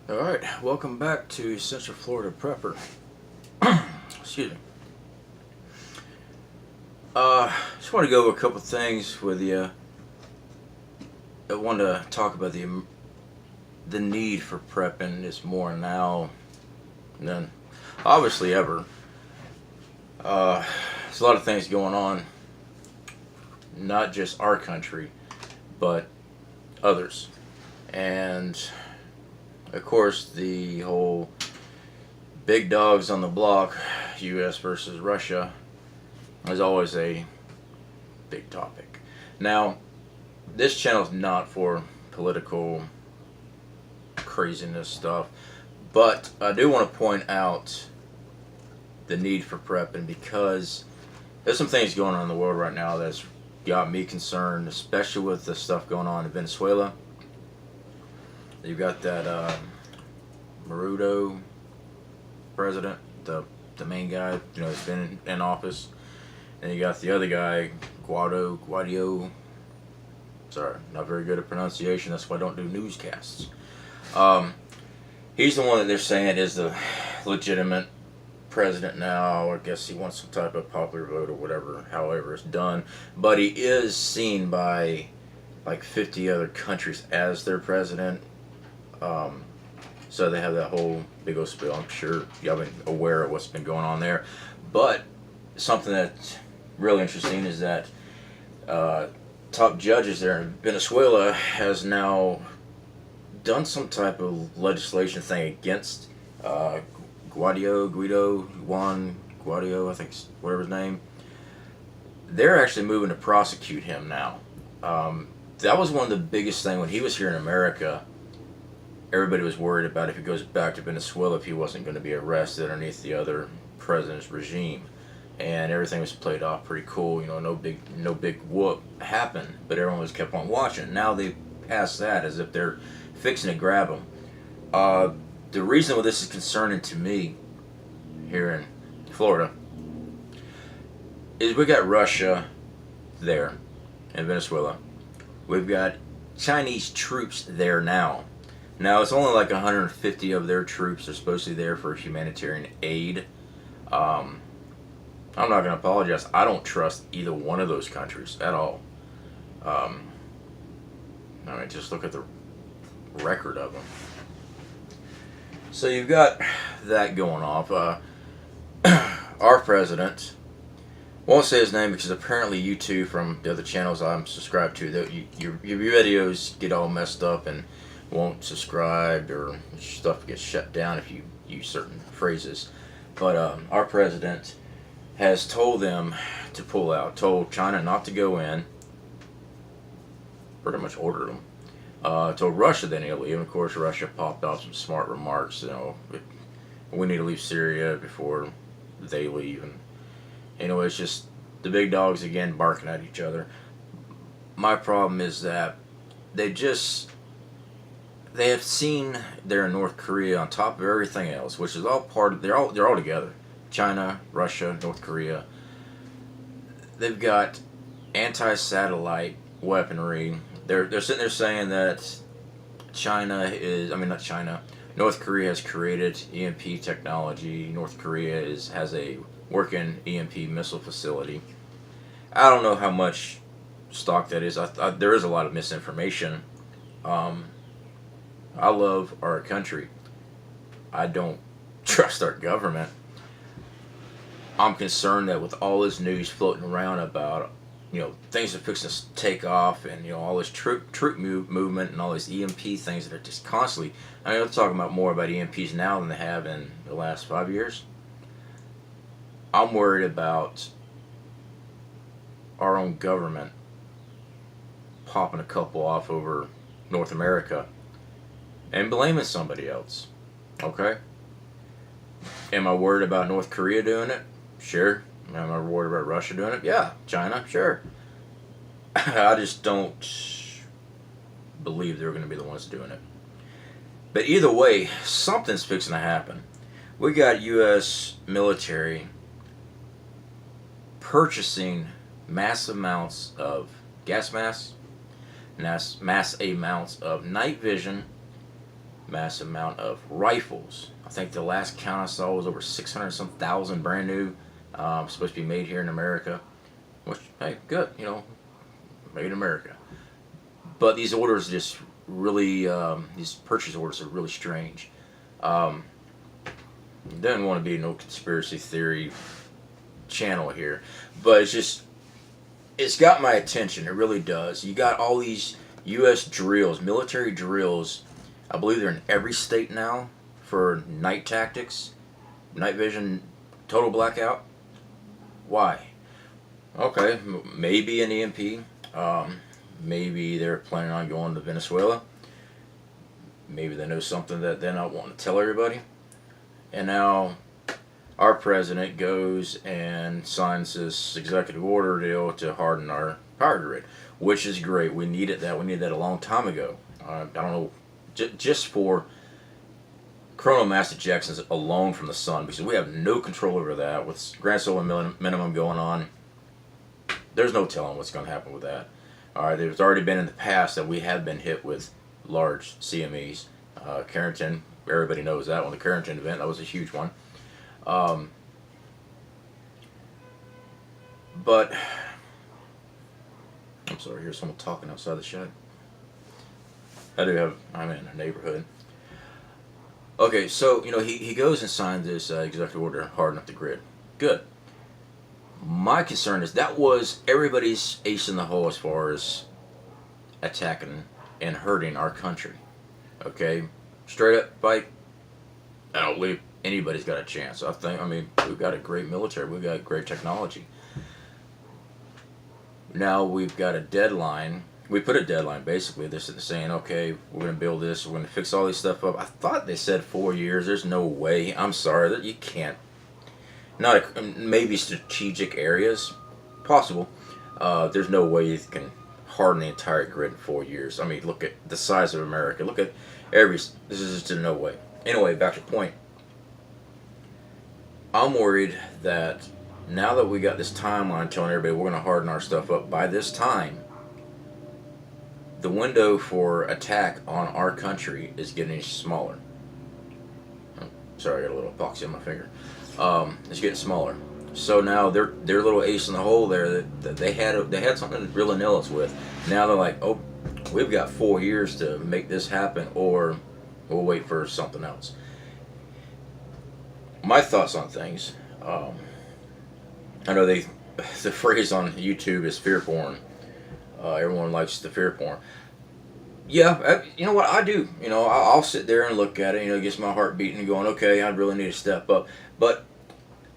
Alright, welcome back to Central Florida Prepper. Excuse me. Just want to go over a couple things with you. I want to talk about the need for prepping is more now than obviously ever. There's a lot of things going on, not just our country, but others. And of course, the whole big dogs on the block, U.S. versus Russia, is always a big topic. Now, this channel is not for political craziness stuff, but I do want to point out the need for prepping because there's some things going on in the world right now that's got me concerned, especially with the stuff going on in Venezuela. You've got that Maduro president, the main guy, has been in office, and you got the other guy, Guaido. Sorry, not very good at pronunciation. That's why I don't do newscasts. He's the one that they're saying is the legitimate president now. I guess he wants some type of popular vote or whatever, however it's done. But he is seen by like 50 other countries as their president. So they have that whole big old spill. I'm sure y'all been aware of what's been going on there. But something that's really interesting is that top judges there in Venezuela has now done some type of legislation thing against Juan Guaido, I think, whatever his name. They're actually moving to prosecute him now. That was one of the biggest things when he was here in America. Everybody was worried about if he goes back to Venezuela, if he wasn't going to be arrested underneath the other president's regime, and everything was played off pretty cool. No big whoop happened, but everyone was kept on watching. Now they passed that as if they're fixing to grab him. The reason why this is concerning to me here in Florida is we got Russia there in Venezuela. We've got Chinese troops there now. Now, it's only like 150 of their troops are supposed to be there for humanitarian aid. I'm not going to apologize. I don't trust either one of those countries at all. Just look at the record of them. So you've got that going off. Our president, won't say his name because apparently you two from the other channels I'm subscribed to, that your videos get all messed up and won't subscribe, or stuff gets shut down if you use certain phrases. But our president has told them to pull out, told China not to go in, pretty much ordered them. Told Russia they need to leave, and of course Russia popped off some smart remarks, we need to leave Syria before they leave, and anyway, it's just the big dogs again barking at each other. My problem is that they have seen there in North Korea on top of everything else, which is all part of, they're all together. China, Russia, North Korea. They've got anti-satellite weaponry. They're sitting there saying that North Korea has created EMP technology. North Korea has a working EMP missile facility. I don't know how much stock that is. There is a lot of misinformation. I love our country. I don't trust our government. I'm concerned that with all this news floating around about, things are fixing to take off, and, all this troop movement and all these EMP things that are just constantly, they're talking about more about EMPs now than they have in the last 5 years. I'm worried about our own government popping a couple off over North America and blaming somebody else. Okay? Am I worried about North Korea doing it? Sure. Am I worried about Russia doing it? Yeah. China? Sure. I just don't believe they're going to be the ones doing it. But either way, something's fixing to happen. We got U.S. military purchasing mass amounts of gas masks, mass amounts of night vision, massive amount of rifles. I think the last count I saw was over 600 some thousand brand new, supposed to be made here in America. Which, hey, good, made in America. But these orders just really, these purchase orders are really strange. Doesn't want to be no conspiracy theory channel here, but it's got my attention. It really does. You got all these U.S. drills, military drills. I believe they're in every state now for night tactics, night vision, total blackout. Why? Okay, maybe an EMP. Maybe they're planning on going to Venezuela. Maybe they know something that they're not wanting to tell everybody. And now our president goes and signs this executive order deal to harden our power grid, which is great. We needed that. We needed that a long time ago. I don't know, just for coronal mass ejections alone from the sun, because we have no control over that. With grand solar minimum going on, there's no telling what's going to happen with that. All right, there's already been in the past that we have been hit with large CMEs. Carrington, everybody knows that one. The Carrington event, that was a huge one. But I'm sorry, here's someone talking outside the shed. I'm in a neighborhood. Okay, so he goes and signs this executive order harden up the grid. Good. My concern is that was everybody's ace in the hole as far as attacking and hurting our country. Okay, straight up fight. I don't believe anybody's got a chance. We've got a great military. We've got great technology. Now we've got a deadline. We put a deadline basically. They're saying, okay, we're going to build this. We're going to fix all this stuff up. I thought they said 4 years. There's no way. I'm sorry that you can't. Maybe strategic areas, possible. There's no way you can harden the entire grid in 4 years. I mean, look at the size of America. Look at this is just no way. Anyway, back to the point. I'm worried that now that we got this timeline telling everybody we're going to harden our stuff up by this time, the window for attack on our country is getting smaller. Oh, sorry, I got a little epoxy on my finger. It's getting smaller. So now their little ace in the hole there that they had something to really nail us with. Now they're like, oh, we've got 4 years to make this happen, or we'll wait for something else. My thoughts on things. I know the phrase on YouTube is fear porn. Everyone likes the fear porn. Yeah, you know what I do. I'll sit there and look at it. It gets my heart beating and going, okay, I really need to step up. But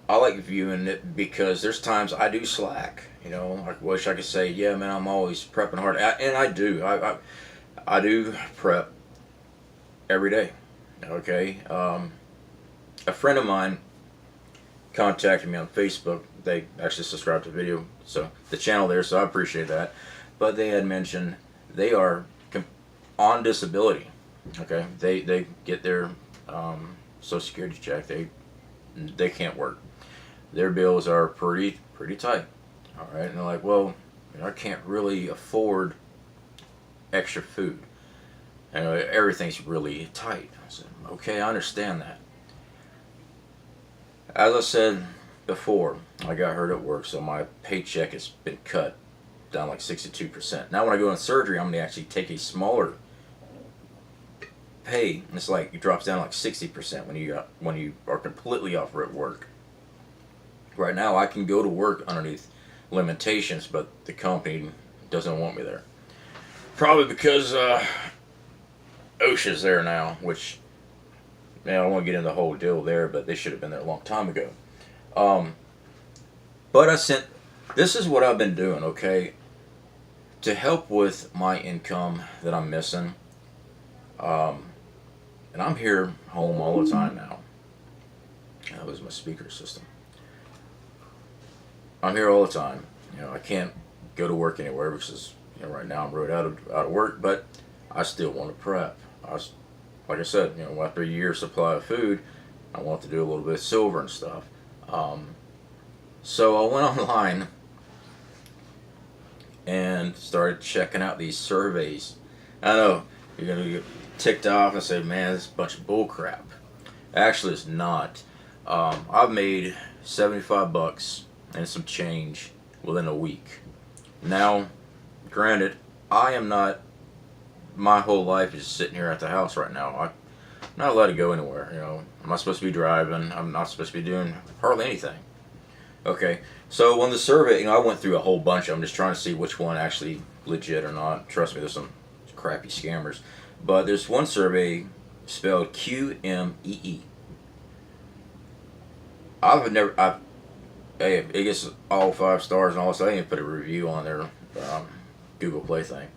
I like viewing it because there's times I do slack. I wish I could say, yeah, man, I'm always prepping hard, and I do. I do prep every day. Okay. A friend of mine contacted me on Facebook. They actually subscribed to the video, so the channel there. So I appreciate that. But they had mentioned they are on disability. Okay, they get their Social Security check. They can't work. Their bills are pretty tight. All right, and they're like, well, I can't really afford extra food. And everything's really tight. I said, okay, I understand that. As I said before, I got hurt at work, so my paycheck has been cut down like 62%. Now when I go in surgery, I'm going to actually take a smaller pay. It's like it drops down like 60% when you are completely off at work. Right now I can go to work underneath limitations, but the company doesn't want me there. Probably because OSHA's there now, which I don't want to get into the whole deal there, but they should have been there a long time ago. But this is what I've been doing, okay, to help with my income that I'm missing. And I'm here home all the time now. That was my speaker system. I'm here all the time. I can't go to work anywhere because right now I'm right out of work, but I still want to prep. Like I said, after a year's supply of food, I want to do a little bit of silver and stuff. So I went online and started checking out these surveys. I know you're gonna ticked off and say, man, this is a bunch of bull crap. Actually, it's not. I've made 75 bucks and some change within a week. Now, granted, I am not, my whole life is just sitting here at the house right now. I'm not allowed to go anywhere, you know. I'm not supposed to be driving. I'm not supposed to be doing hardly anything. Okay, so when the survey, you know, I went through a whole bunch of them just trying to see which one actually legit or not. Trust me, there's some crappy scammers. But there's one survey spelled QMEE. Hey, it gets all 5 stars and all, so I didn't put a review on their Google Play thing.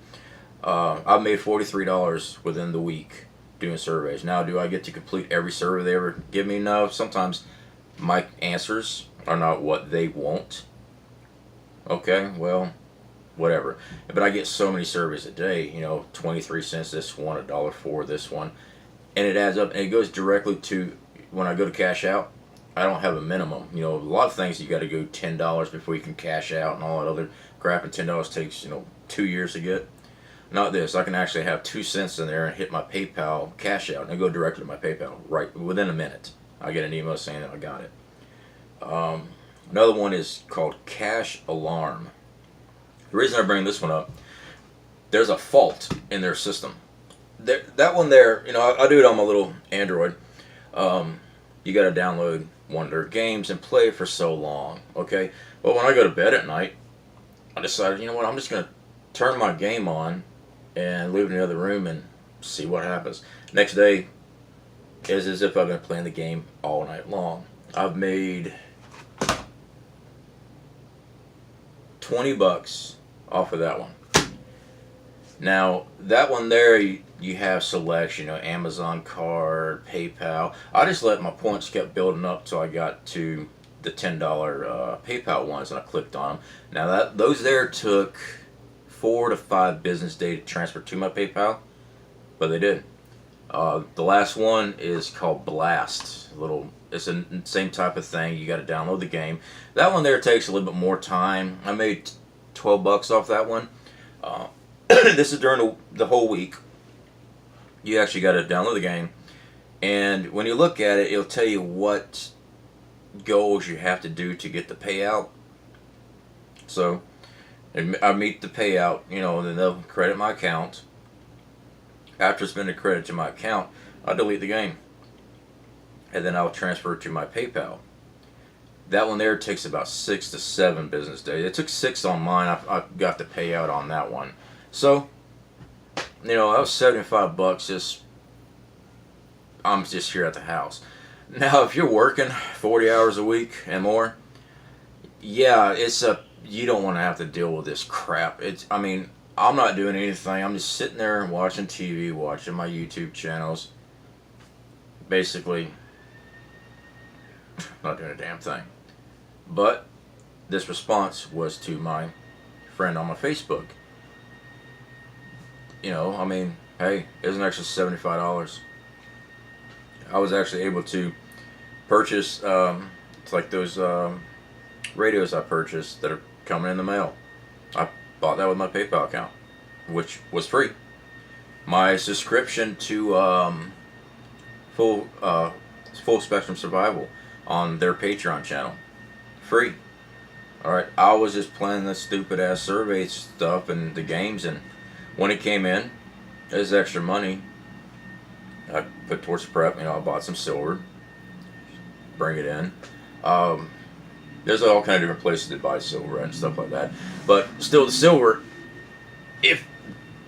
I've made $43 within the week doing surveys. Now, do I get to complete every survey they ever give me? No. Sometimes my answers are not what they want. Okay, well, whatever. But I get so many surveys a day, you know, 23 cents this one, $1.04 this one, and it adds up, and it goes directly to, when I go to cash out, I don't have a minimum. You know, a lot of things you got to go $10 before you can cash out and all that other crap, and $10 takes, you know, 2 years to get. Not this. I can actually have 2 cents in there and hit my PayPal cash out, and it go directly to my PayPal right within a minute. I get an email saying that I got it. Another one is called Cash Alarm. The reason I bring this one up, there's a fault in their system. That one there, you know, I do it on my little Android. You got to download one of their games and play for so long. Okay, well, when I go to bed at night, I decided, you know what, I'm just gonna turn my game on and leave it in the other room and see what happens. Next day is as if I've been playing the game all night long. I've made 20 bucks off of that one. Now, that one there, you have selects, you know, Amazon card, PayPal. I just let my points kept building up till I got to the $10 PayPal ones, and I clicked on them. Now, those there took 4 to 5 business days to transfer to my PayPal, but they did. The last one is called Blast. It's the same type of thing. You got to download the game. That one there takes a little bit more time. I made 12 bucks off that one. This is during the whole week. You actually got to download the game, and when you look at it, it'll tell you what goals you have to do to get the payout. So I meet the payout, you know, and then they'll credit my account. After it's been credited to my account, I'll delete the game, and then I'll transfer it to my PayPal. That one there takes about 6 to 7 business days. It took 6 on mine. I got the payout on that one. So, you know, that was 75 bucks. I'm just here at the house. Now, if you're working 40 hours a week and more, yeah, you don't want to have to deal with this crap. I mean, I'm not doing anything. I'm just sitting there and watching TV, watching my YouTube channels. Basically, not doing a damn thing. But this response was to my friend on my Facebook. You know, I mean, hey, it was an extra $75. I was actually able to purchase, it's like those radios I purchased that are coming in the mail. I bought that with my PayPal account, which was free. My subscription to Full Spectrum Survival on their Patreon channel, free. Alright, I was just playing this stupid ass survey stuff and the games, and when it came in, it was extra money I put towards prep. You know, I bought some silver, bring it in. There's all kind of different places to buy silver and stuff like that. But still, the silver, if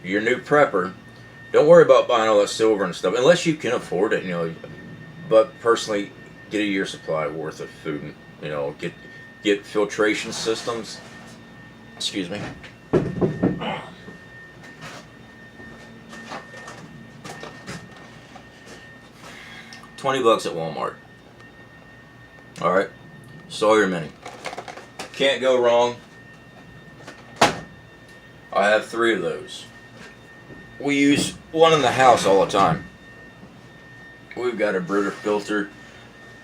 you're a new prepper, don't worry about buying all that silver and stuff, unless you can afford it, you know. But personally, get a year's supply worth of food, and, you know, get filtration systems. Excuse me. $20 at Walmart. Alright, Sawyer Mini. Can't go wrong. I have 3 of those. We use one in the house all the time. We've got a Brita filter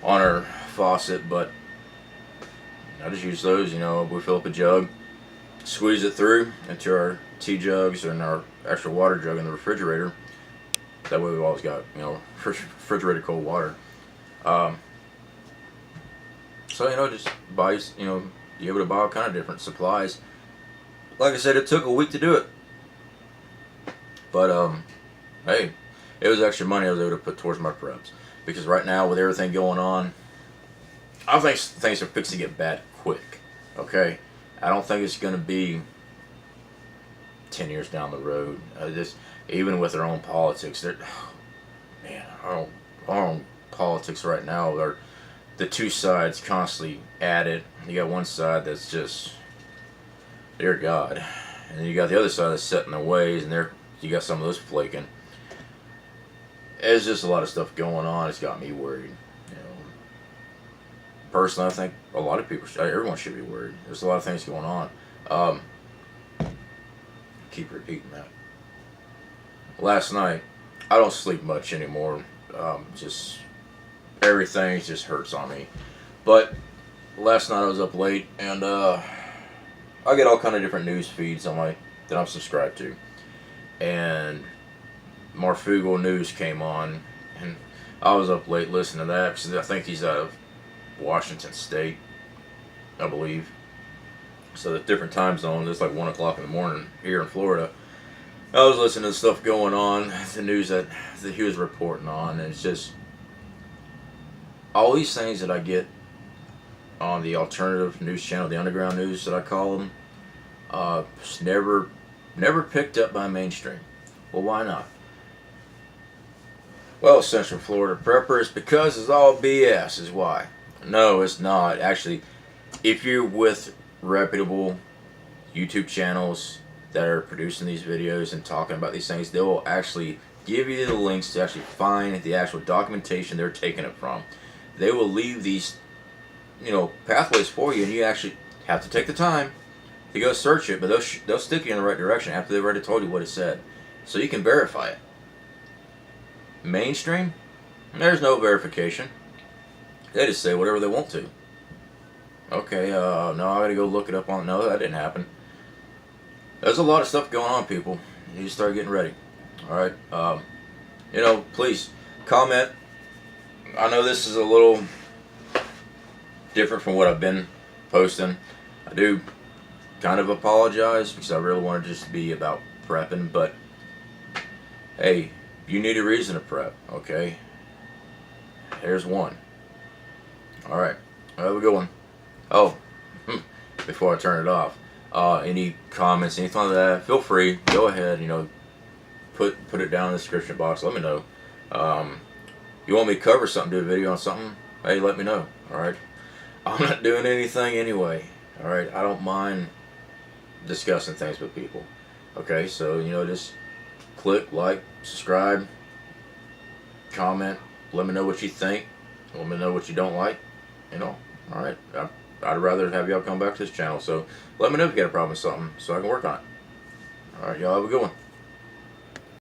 on our faucet, but I just use those, you know. We fill up a jug, squeeze it through into our tea jugs and our extra water jug in the refrigerator, That way we've always got, you know, refrigerated cold water. Um, so, you know, just buy, you know, be able to buy all kind of different supplies. Like I said, it took a week to do it. But, hey, it was extra money I was able to put towards my preps. Because right now, with everything going on, I think things are fixing to get bad quick. Okay? I don't think it's going to be 10 years down the road. Even with their own politics, man, our own politics right now are the two sides constantly at it. You got one side that's just, dear God, and then you got the other side that's set in their ways, and you got some of those flaking. There's just a lot of stuff going on. It's got me worried. You know, personally, I think a lot of people, everyone should be worried. There's a lot of things going on. Keep repeating that. Last night, I don't sleep much anymore. Just everything just hurts on me. But last night I was up late, and I get all kind of different news feeds on that I'm subscribed to, and Marfugal News came on, and I was up late listening to that because I think he's out of Washington State, I believe. So the different time zones, it's like 1 o'clock in the morning here in Florida. I was listening to the stuff going on, the news that he was reporting on, and it's just all these things that I get on the alternative news channel, the underground news that I call them, it's never picked up by mainstream. Well, why not? Well, Central Florida Preppers, because it's all BS is why. No, it's not. Actually, if you're with reputable YouTube channels that are producing these videos and talking about these things, they will actually give you the links to actually find the actual documentation they're taking it from. They will leave these, you know, pathways for you, and you actually have to take the time to go search it, but they'll stick you in the right direction after they've already told you what it said, so you can verify it. Mainstream, there's no verification. They just say whatever they want to. Okay, no, I gotta go look it up on. No, that didn't happen. There's a lot of stuff going on, people. You need to start getting ready. All right, you know, please comment. I know this is a little different from what I've been posting. I do kind of apologize because I really wanted to just be about prepping, but hey, you need a reason to prep, okay? Here's one. All right, have a good one. Oh, before I turn it off, any comments, anything like that, feel free. Go ahead, you know, put it down in the description box. Let me know. You want me to cover something, do a video on something? Hey, let me know. All right. I'm not doing anything anyway. All right. I don't mind discussing things with people. Okay, so you know, just click like, subscribe, comment. Let me know what you think. Let me know what you don't like. You know. All right. I'd rather have y'all come back to this channel. So let me know if you got a problem with something so I can work on it. All right, y'all have a good one.